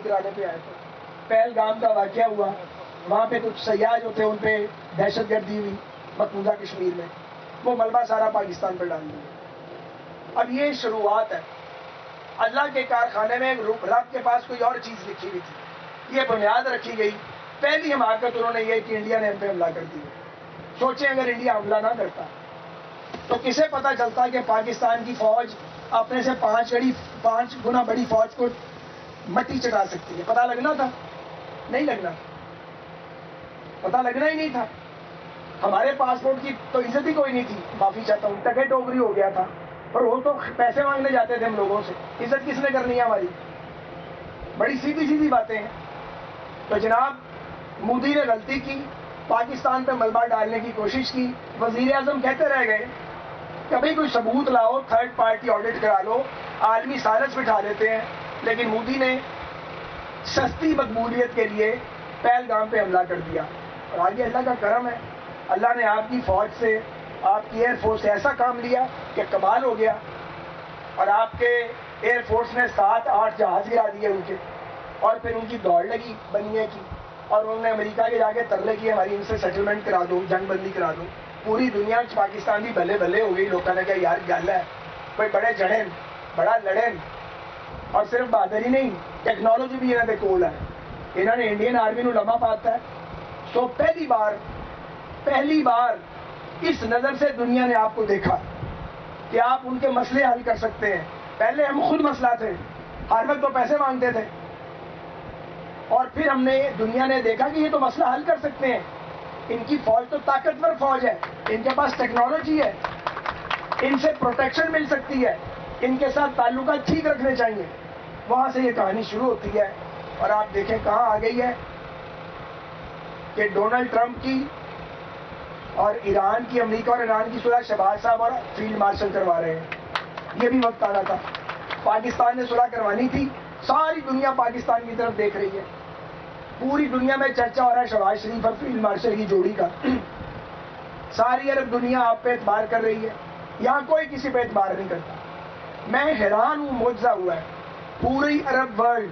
کرانے پہ آئے تھے. پہلگام کا واقعہ ہوا, وہاں پہ کچھ سیاح جو تھے ان پہ دہشت گردی ہوئی مقبوضہ کشمیر میں, وہ ملبہ سارا پاکستان پہ ڈال دیا. اب یہ شروعات ہے. اللہ کے کارخانے میں رب کے پاس کوئی اور چیز لکھی ہوئی تھی, یہ بنیاد رکھی گئی. پہلی حماقت انہوں نے یہ کہ انڈیا نے ہم پہ حملہ کر دیا. سوچیں اگر انڈیا حملہ نہ کرتا تو کسے پتا چلتا کہ پاکستان کی فوج اپنے سے 5 گنا بڑی فوج کو مٹی چٹا سکتی ہے؟ پتا لگنا تھا؟ نہیں لگنا, پتا لگنا ہی نہیں تھا. ہمارے پاسپورٹ کی تو عزت ہی کوئی نہیں تھی, معافی چاہتا ہوں, ٹکے ٹوکری ہو گیا تھا. اور وہ تو پیسے مانگنے جاتے تھے ہم لوگوں سے, عزت کس نے کرنی ہے ہماری؟ بڑی سیدھی سیدھی باتیں ہیں. تو جناب مودی نے غلطی کی, پاکستان پہ ملبہ ڈالنے کی کوشش کی. وزیر اعظم کہتے رہ گئے کبھی کوئی ثبوت لاؤ, تھرڈ پارٹی آڈٹ کرا لو, عالمی سازش بٹھا دیتے ہیں. لیکن مودی نے سستی مقبولیت کے لیے پہلگام پہ حملہ کر دیا. اور آگے اللہ کا کرم ہے, اللہ نے آپ کی فوج سے, آپ کی ایئر فورس سے ایسا کام لیا کہ کمال ہو گیا. اور آپ کے ایئر فورس نے 7-8 جہاز گرا دیے ان کے, اور پھر ان کی دوڑ لگی بنیے کی, اور انہوں نے امریکہ کے جا کے ترلے کیے ہماری ان سے سیٹلمنٹ کرا دو, جنگ بندی کرا دو. پوری دنیا پاکستان بھی بلے بلے ہو گئی. لوگوں نے کہا یار گل ہے, کوئی بڑے جڑن بڑا لڑن. اور صرف بہادری نہیں, ٹیکنالوجی بھی انہوں نے کول ہے. انہوں نے انڈین آرمی نو لمحہ پاتا ہے. سو پہلی بار اس نظر سے دنیا نے آپ کو دیکھا کہ آپ ان کے مسئلے حل کر سکتے ہیں. پہلے ہم خود مسئلہ تھے, ہر وقت تو پیسے مانگتے تھے. اور پھر دنیا نے دیکھا کہ یہ تو مسئلہ حل کر سکتے ہیں. ان کی فوج تو طاقتور فوج ہے, ان کے پاس ٹیکنالوجی ہے, ان سے پروٹیکشن مل سکتی ہے, ان کے ساتھ تعلقات ٹھیک رکھنے چاہیے. وہاں سے یہ کہانی شروع ہوتی ہے. اور آپ دیکھیں کہاں آ گئی ہے کہ ڈونلڈ ٹرمپ کی اور ایران کی, امریکہ اور ایران کی صلح شہباز صاحب اور فیلڈ مارشل کروا رہے ہیں. یہ بھی وقت آنا تھا. پاکستان نے صلح کروانی تھی. ساری دنیا پاکستان کی طرف دیکھ رہی ہے. پوری دنیا میں چرچا ہو رہا ہے شہباز شریف اور فیلڈ مارشل کی جوڑی کا. ساری عرب دنیا آپ پہ اعتبار کر رہی ہے, یہاں کوئی کسی پہ اعتبار نہیں کرتا. میں حیران ہوں, معجزہ ہوا ہے. پوری عرب ورلڈ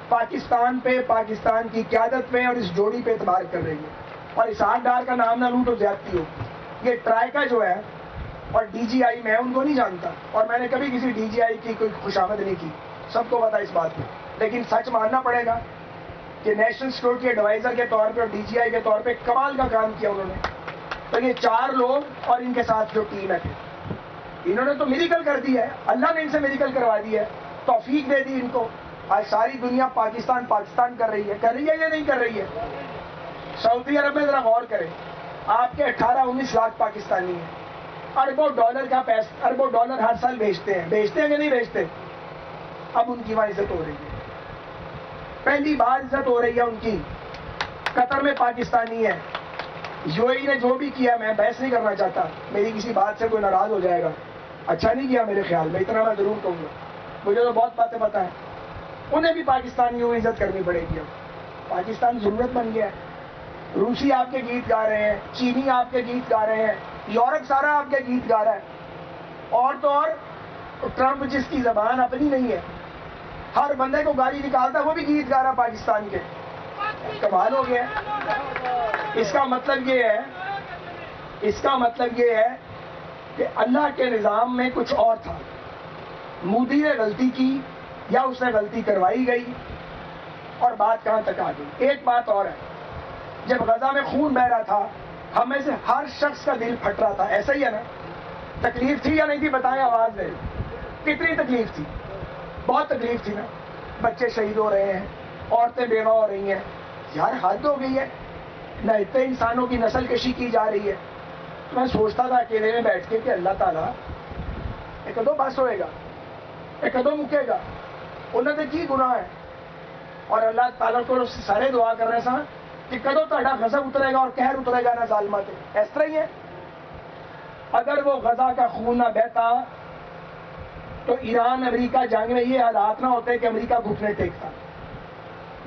پاکستان پہ, پاکستان کی قیادت پہ اور اس جوڑی پہ اعتبار کر رہی ہے. اور اسحاق ڈار کا نام نہ لوں تو زیادتی ہو. یہ ٹرائیکا جو ہے اور ڈی جی آئی, میں ان کو نہیں جانتا, اور میں نے کبھی کسی ڈی جی آئی کی کوئی خوشامد نہیں کی, سب کو پتا اس بات پہ. لیکن سچ ماننا پڑے گا کہ نیشنل سیکورٹی ایڈوائزر کے طور پہ اور ڈی جی آئی کے طور پہ کمال کا کام کیا انہوں نے. تو یہ 4 لوگ اور ان کے ساتھ جو ٹیم ہے, انہوں نے تو میریکل کر دی ہے. اللہ نے ان سے میریکل کروا دی ہے, توفیق دے دی ان کو. آج ساری دنیا پاکستان کر رہی ہے یا نہیں کر رہی ہے؟ سعودی عرب میں ذرا غور کریں, آپ کے 18-19 لاکھ پاکستانی ہیں, اربوں ڈالر ہر سال بھیجتے ہیں کہ نہیں بھیجتے؟ اب ان کی وہاں عزت ہو رہی ہے, پہلی بار عزت ہو رہی ہے ان کی. قطر میں پاکستانی ہے. یو اے ای نے جو بھی کیا, میں بحث نہیں کرنا چاہتا, میری کسی بات سے کوئی ناراض ہو جائے گا, اچھا نہیں کیا میرے خیال میں, اتنا میں ضرور کہوں گا. مجھے تو بہت باتیں پتہ ہیں. انہیں بھی پاکستانیوں کو عزت کرنی پڑے گی. اب پاکستان ضرورت بن گیا ہے. روسی آپ کے گیت گا رہے ہیں, چینی آپ کے گیت گا رہے ہیں, یورپ سارا آپ کے گیت گا رہا ہے. اور تو اور ٹرمپ جس کی زبان اپنی نہیں ہے, ہر بندے کو گالی نکالتا ہے, وہ بھی گیت گا رہا پاکستان کے. کمال ہو گیا. اس کا مطلب یہ ہے کہ اللہ کے نظام میں کچھ اور تھا. مودی نے غلطی کی یا اس نے غلطی کروائی گئی, اور بات کہاں تک آ گئی. ایک بات اور ہے, جب غزہ میں خون بہ رہا تھا, ہمیں سے ہر شخص کا دل پھٹ رہا تھا. ایسا ہی ہے نا؟ تکلیف تھی یا نہیں تھی؟ بتائیں, آواز دیں. کتنی تکلیف تھی؟ بہت تکلیف تھی نا. بچے شہید ہو رہے ہیں, عورتیں بیوہ ہو رہی ہیں. یار حد ہو گئی ہے. نہ اتنے انسانوں کی نسل کشی کی جا رہی ہے. میں سوچتا تھا اکیلے میں بیٹھ کے کہ اللہ تعالیٰ ایک کدو بس ہوئے گا, ایک کدو مکے گا, انہوں نے کی گناہ ہے. اور اللہ تعالیٰ کو سارے دعا کر رہے سن کہ کدو تہاڈا غضب اترے گا اور قہر اترے گا نہ ظالمہ تے. اس طرح ہی ہے. اگر وہ غزہ کا خون نہ بہتا تو ایران امریکہ جنگ میں یہ حالات نہ ہوتے کہ امریکہ گھٹنے ٹیکتا.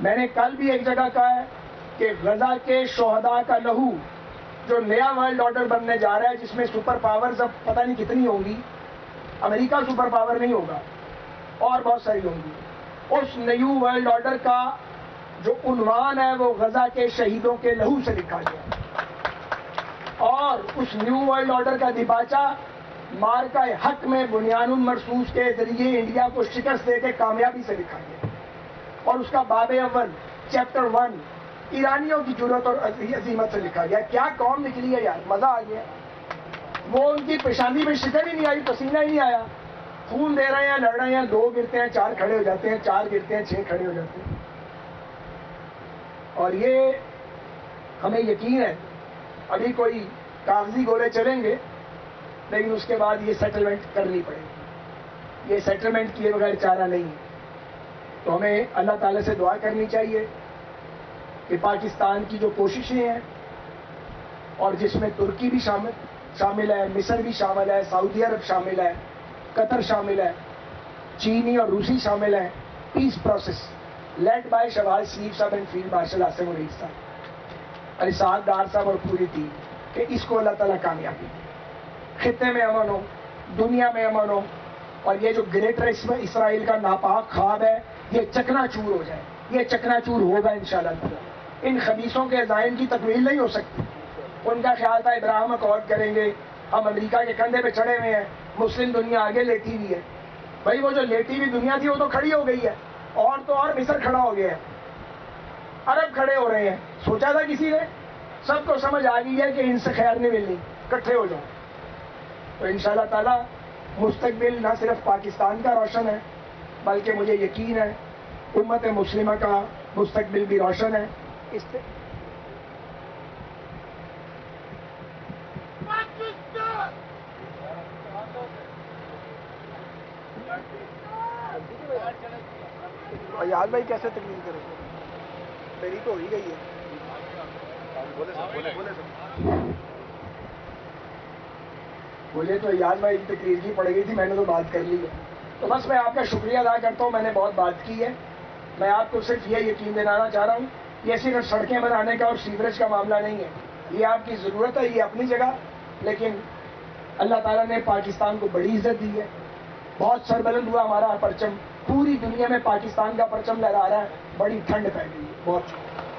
میں نے کل بھی ایک جگہ کہا ہے کہ غزہ کے شہداء کا لہو جو نیا ورلڈ آرڈر بننے جا رہا ہے, جس میں سپر پاورز اب پتہ نہیں کتنی ہوں گی, امریکہ سپر پاور نہیں ہوگا, اور بہت ساری ہوں گی, اس نیو ورلڈ آرڈر کا جو عنوان ہے وہ غزہ کے شہیدوں کے لہو سے لکھا گیا، اور اس نیو ورلڈ آرڈر کا دیباچہ مارکہ حق میں بنیان المرصوص کے ذریعے انڈیا کو شکست دے کے کامیابی سے لکھا گیا، اور اس کا باب اول چیپٹر 1 ایرانیوں کی جرأت اور عظیمت سے لکھا گیا۔ کیا قوم نکلی ہے یار، مزہ آ گیا۔ وہ ان کی پیشانی میں شکن ہی نہیں آئی، پسینہ ہی نہیں آیا، خون دے رہے ہیں، لڑ رہے ہیں، 2 گرتے ہیں 4 کھڑے ہو جاتے ہیں، 4 گرتے ہیں 6 کھڑے ہو جاتے ہیں۔ اور یہ ہمیں یقین ہے ابھی کوئی کاغذی گولے چلیں گے، لیکن اس کے بعد یہ سیٹلمنٹ کرنی پڑے گی، یہ سیٹلمنٹ کیے بغیر چارہ نہیں ہے۔ تو ہمیں اللہ تعالیٰ سے دعا کرنی چاہیے کہ پاکستان کی جو کوششیں ہیں، اور جس میں ترکی بھی شامل ہے، مصر بھی شامل ہے، سعودی عرب شامل ہے، قطر شامل ہے، چینی اور روسی شامل ہیں، peace process led by Shahbaz شریف صاحب اینڈ فیلڈ مارشل عاصم علی صاحب، اسحاق ڈار صاحب اور پوری ٹیم، کہ اس کو اللہ تعالیٰ کامیابی دے، خطے میں امن ہو، دنیا میں امن ہو، اور یہ جو گریٹر اسرائیل کا ناپاک خواب ہے یہ چکنا چور ہو جائے، یہ چکنا چور ہوگا انشاءاللہ تعالیٰ۔ ان خبیثوں کے عزائم کی تکمیل نہیں ہو سکتی۔ ان کا خیال تھا ابراہیم اکارڈ کریں گے، ہم امریکہ کے کندھے پہ چڑھے ہوئے ہیں، مسلم دنیا آگے لیٹی ہوئی ہے۔ بھائی وہ جو لیٹی ہوئی دنیا تھی وہ تو کھڑی ہو گئی ہے، اور تو اور مصر کھڑا ہو گیا ہے، عرب کھڑے ہو رہے ہیں۔ سوچا تھا کسی نے؟ سب کو سمجھ آ گئی ہے کہ ان سے خیر نہیں ملنی، اکٹھے ہو جاؤ۔ تو انشاءاللہ تعالیٰ مستقبل نہ صرف پاکستان کا روشن ہے، بلکہ مجھے یقین ہے امت مسلمہ کا مستقبل بھی روشن ہے۔ اس سے ایاز بھائی کیسے تقریر کریں گے؟ میری تو ہو ہی گئی ہے۔ مجھے تو ایاز بھائی کی تقریر کی پڑ گئی تھی، میں نے تو بات کر لی ہے۔ تو بس میں آپ کا شکریہ ادا کرتا ہوں، میں نے بہت بات کی ہے۔ میں آپ کو صرف یہ یقین دلانا چاہ رہا ہوں، یہ صرف سڑکیں بنانے کا اور سیوریج کا معاملہ نہیں ہے، یہ آپ کی ضرورت ہے، یہ اپنی جگہ، لیکن اللہ تعالیٰ نے پاکستان کو بڑی عزت دی ہے، بہت سربلند ہوا ہمارا پرچم، پوری دنیا میں پاکستان کا پرچم لہرا رہا ہے، بڑی ٹھنڈ پہ گئی ہے، بہت شکریہ۔